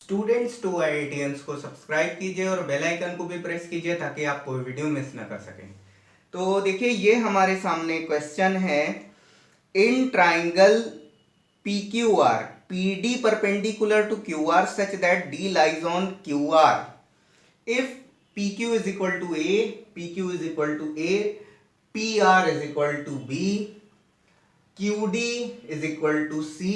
Students to IITians को subscribe कीजिए और बेल आइकन को भी प्रेस कीजिए ताकि आप कोई वीडियो मिस ना कर सकें। तो देखिए ये हमारे सामने क्वेश्चन है, in triangle P Q R P D perpendicular to Q R such that D lies on Q R if P Q is equal to A, P Q is equal to A, P R is equal to B, Q D is equal to C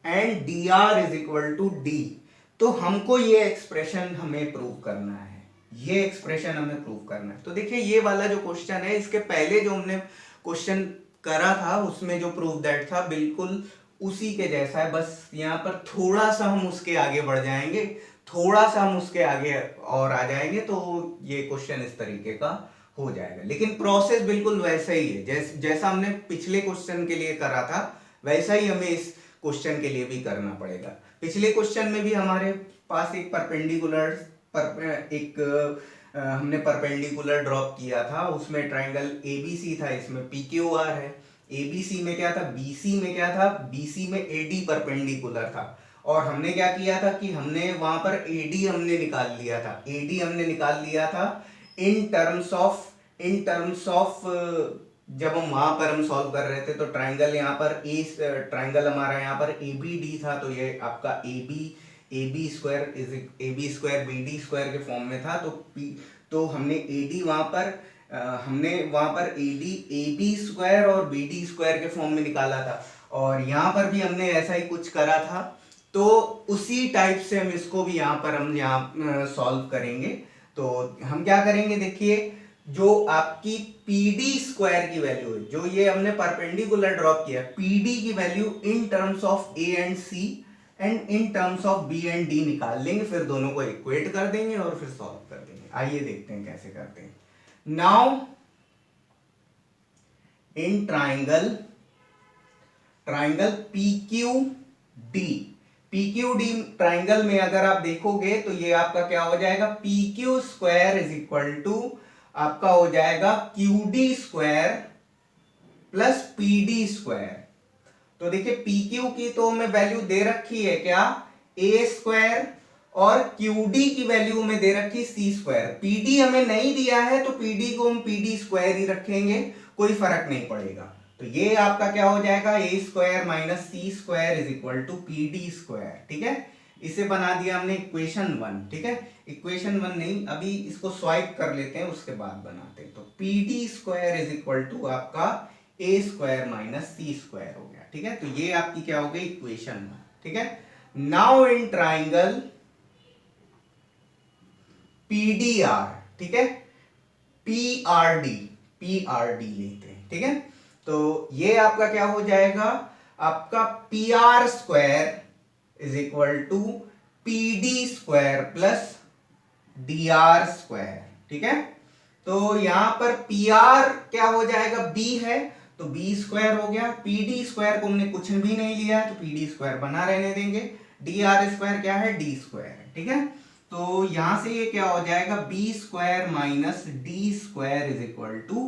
and D R is equal to D. तो हमको ये expression हमें prove करना है, ये expression हमें prove करना है। तो देखिए ये वाला जो क्वेश्चन है, इसके पहले जो हमने क्वेश्चन करा था उसमें जो प्रूफ दैट था बिल्कुल उसी के जैसा है, बस यहाँ पर थोड़ा सा हम उसके आगे बढ़ जाएंगे, थोड़ा सा हम उसके आगे और आ जाएंगे तो ये क्वेश्चन इस तरीके का हो जाएगा। लेकिन प्रोसेस बिल्कुल वैसा ही है, जैसा हमने पिछले क्वेश्चन के लिए करा था वैसा ही हमें इस क्वेश्चन के लिए भी करना पड़ेगा। पिछले क्वेश्चन में भी हमारे पास एक हमने परपेंडिकुलर ड्रॉप किया था, उसमें ट्राइंगल एबीसी था, इसमें पीक्यूआर है। एबीसी में क्या था, बीसी में क्या था, बीसी में एडी परपेंडिकुलर था। और हमने क्या किया था कि हमने वहां पर एडी हमने निकाल लिया था, एडी हमने निकाल लिया था इन टर्म्स ऑफ जब हम वहां पर हम सॉल्व कर रहे थे तो ट्राइंगल यहाँ पर ट्राइंगल हमारा यहाँ पर ए बी डी था, तो ये आपका A B square B D square के फॉर्म में था। तो हमने ए डी वहां पर A D A B square और बी डी स्क्वायर के फॉर्म में निकाला था, और यहाँ पर भी हमने ऐसा ही कुछ करा था। तो उसी टाइप से हम इसको भी हम सॉल्व करेंगे। तो हम क्या करेंगे, देखिए जो आपकी पीडी स्क्वायर की वैल्यू है, जो ये हमने परपेंडिकुलर ड्रॉप किया, पीडी की value in terms of A and C and in terms of B and D निकाल लेंगे, फिर दोनों को इक्वेट कर देंगे और फिर सॉल्व कर देंगे। आइए देखते हैं कैसे करते हैं। नाउ इन ट्राइंगल पीक्यूडी ट्राइंगल में अगर आप देखोगे तो ये आपका क्या हो जाएगा, P Q square is equal to आपका हो जाएगा Q D square plus P D square. तो देखिए पी क्यू की तो हमें वैल्यू दे रखी है क्या, ए स्क्वायर, और क्यू डी की वैल्यू हमें दे रखी सी स्क्वायर। पी डी हमें नहीं दिया है तो पी डी को हम पी डी स्क्वायर ही रखेंगे, कोई फर्क नहीं पड़ेगा। तो ये आपका क्या हो जाएगा, A square minus C square is equal to P D square. ठीक है, इसे बना दिया हमने इक्वेशन 1। ठीक है, इक्वेशन 1 नहीं, अभी इसको स्वाइप कर लेते हैं उसके बाद बनाते हैं। तो P D square is equal to आपका A square minus C square हो गया। ठीक है, तो ये आपकी क्या हो गई, इक्वेशन 1। ठीक है, नाउ इन ट्राइंगल पीडीआर, ठीक है, पीआरडी लेते हैं। ठीक है, तो ये आपका क्या हो जाएगा, आपका P R square is equal to P D square plus D R square. ठीक है, तो यहां पर पी आर क्या हो जाएगा, बी है तो बी स्क्वायर हो गया, पी डी स्क्वायर को हमने कुछ भी नहीं लिया है तो पी डी स्क्वायर बना रहने देंगे, डी आर स्क्वायर क्या है, डी स्क्वायर है। ठीक है, तो यहां से ये क्या हो जाएगा, B square minus D square is equal to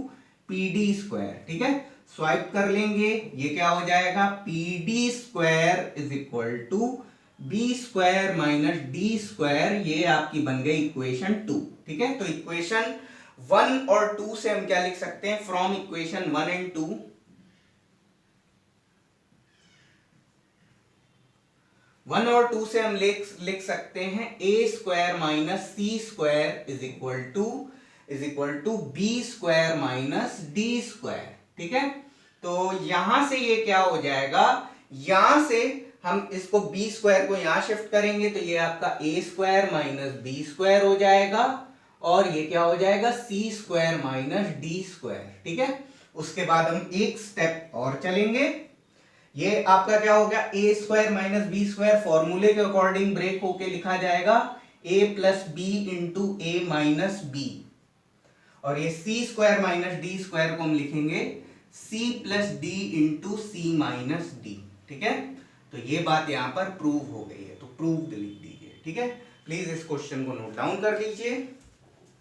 P D square. ठीक है, स्वाइप कर लेंगे, ये क्या हो जाएगा, P D square is equal to B square minus D square, ये आपकी बन गई इक्वेशन 2। ठीक है, तो इक्वेशन 1 और 2 से हम क्या लिख सकते हैं, फ्रॉम इक्वेशन 1 एंड 2 1 और 2 से हम लिख सकते हैं A square minus C square is equal to B square minus D square. ठीक है, तो यहां से ये क्या हो जाएगा, यहां से हम इसको बी स्क्वायर को यहां शिफ्ट करेंगे तो ये आपका A square minus B square हो जाएगा, और ये क्या हो जाएगा, सी स्क्वायर माइनस डी स्क्वायर। ठीक है, उसके बाद हम एक स्टेप और चलेंगे, ये आपका क्या हो गया, ए स्क्वायर माइनस बी स्क्वायर फॉर्मूले के अकॉर्डिंग ब्रेक होके लिखा जाएगा ए प्लस बी इंटू ए माइनस बी, और ये सी स्क्वायर माइनस डी स्क्वायर को हम लिखेंगे सी प्लस डी इंटू सी माइनस डी। ठीक है, तो ये बात यहां पर प्रूव हो गई है, तो प्रूव्ड लिख दीजिए। ठीक है, प्लीज इस क्वेश्चन को नोट डाउन कर लीजिए।